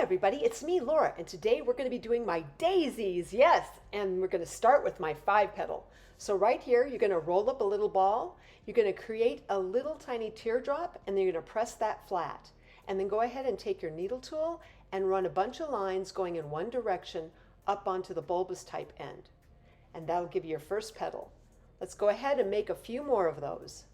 everybody, it's me, Laura, and today we're going to be doing my daisies, yes, and we're going to start with my 5-petal. So right here, you're going to roll up a little ball, you're going to create a little tiny teardrop, and then you're going to press that flat. And then go ahead and take your needle tool and run a bunch of lines going in one direction up onto the bulbous type end. And that'll give you your first petal. Let's go ahead and make a few more of those.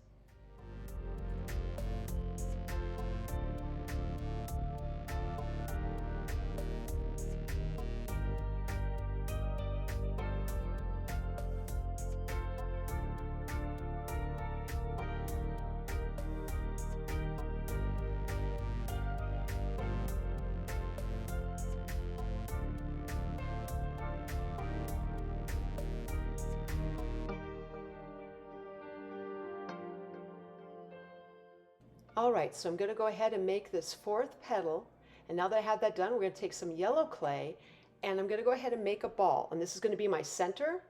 All right, so I'm going to go ahead and make this 4th petal. And now that I have that done, we're going to take some yellow clay and I'm going to go ahead and make a ball. And this is going to be my center.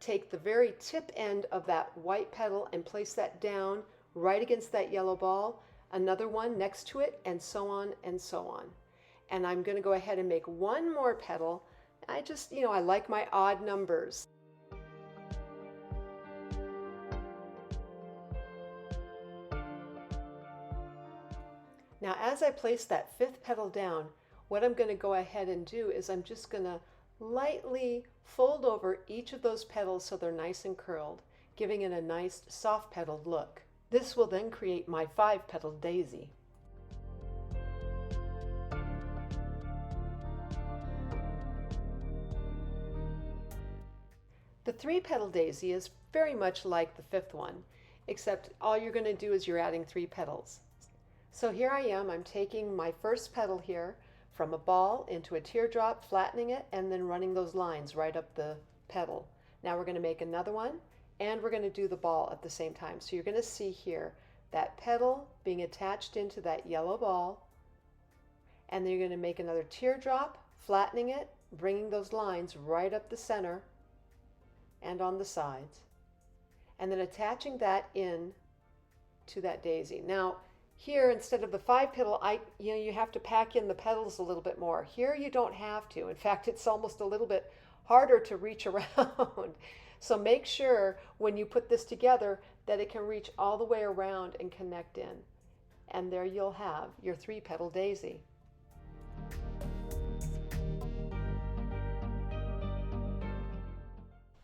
Take the very tip end of that white petal and place that down right against that yellow ball. Another one next to it, and so on and so on. And I'm going to go ahead and make one more petal. I just, I like my odd numbers. Now as I place that 5th petal down, what I'm going to go ahead and do is I'm just going to lightly fold over each of those petals so they're nice and curled, giving it a nice soft petaled look. This will then create my 5-petaled daisy. The 3-petal daisy is very much like the 5th one, except all you're going to do is you're adding 3 petals. So here I am, I'm taking my first petal here from a ball into a teardrop, flattening it, and then running those lines right up the petal. Now we're going to make another one, and we're going to do the ball at the same time. So you're going to see here that petal being attached into that yellow ball, and then you're going to make another teardrop, flattening it, bringing those lines right up the center and on the sides, and then attaching that in to that daisy. Now, here, instead of the 5-petal, you have to pack in the petals a little bit more. Here you don't have to. In fact, it's almost a little bit harder to reach around. So make sure when you put this together that it can reach all the way around and connect in. And there you'll have your 3-petal daisy.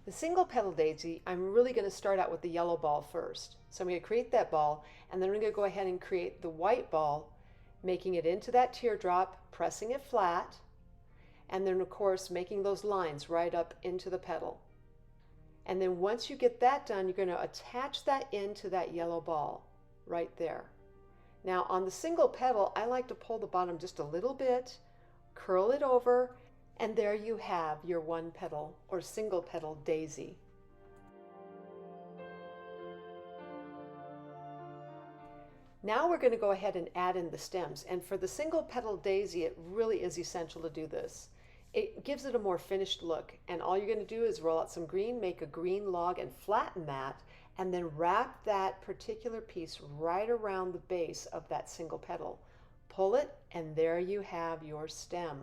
The single petal daisy, I'm really going to start out with the yellow ball first. So I'm going to create that ball, and then I'm going to go ahead and create the white ball, making it into that teardrop, pressing it flat, and then of course making those lines right up into the petal. And then once you get that done, you're going to attach that into that yellow ball right there. Now on the single petal, I like to pull the bottom just a little bit, curl it over, and there you have your 1-petal or single petal daisy. Now we're going to go ahead and add in the stems. And for the single petal daisy, it really is essential to do this. It gives it a more finished look. And all you're going to do is roll out some green, make a green log and flatten that, and then wrap that particular piece right around the base of that single petal. Pull it, and there you have your stem.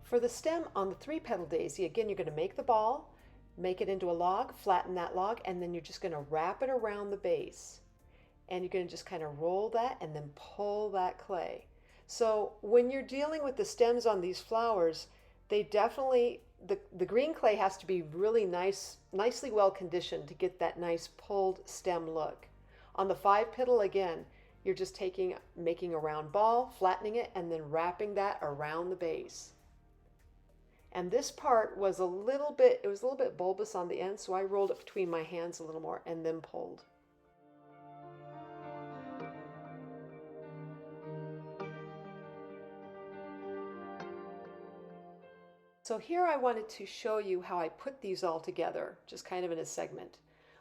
For the stem on the 3-petal daisy, again, you're going to make the ball, make it into a log, flatten that log, and then you're just going to wrap it around the base. And you're going to just kind of roll that and then pull that clay. So when you're dealing with the stems on these flowers, they definitely, the green clay has to be really nicely well conditioned to get that nice pulled stem look. On the 5-petal, again, you're just making a round ball, flattening it, and then wrapping that around the base. And this part was a little bit bulbous on the end, so I rolled it between my hands a little more and then pulled. So here I wanted to show you how I put these all together, just kind of in a segment.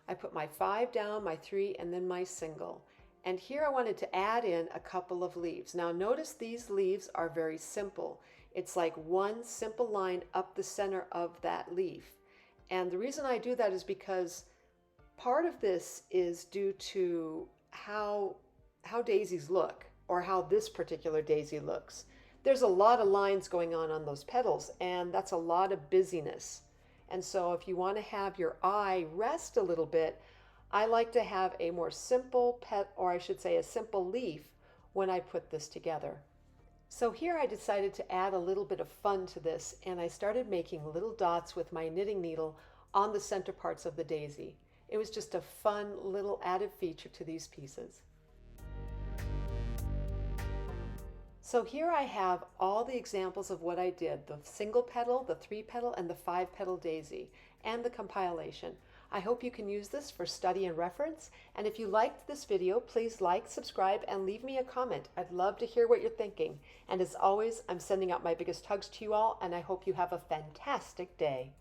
I put my 5 down, my 3, and then my single. And here I wanted to add in a couple of leaves. Now notice these leaves are very simple. It's like one simple line up the center of that leaf. And the reason I do that is because part of this is due to how daisies look, or how this particular daisy looks. There's a lot of lines going on those petals, and that's a lot of busyness. And so if you want to have your eye rest a little bit, I like to have a more simple or I should say a simple leaf when I put this together. So here I decided to add a little bit of fun to this, and I started making little dots with my knitting needle on the center parts of the daisy. It was just a fun little added feature to these pieces. So here I have all the examples of what I did, the single petal, the 3-petal, and the 5-petal daisy, and the compilation. I hope you can use this for study and reference, and if you liked this video, please like, subscribe, and leave me a comment. I'd love to hear what you're thinking. And as always, I'm sending out my biggest hugs to you all, and I hope you have a fantastic day.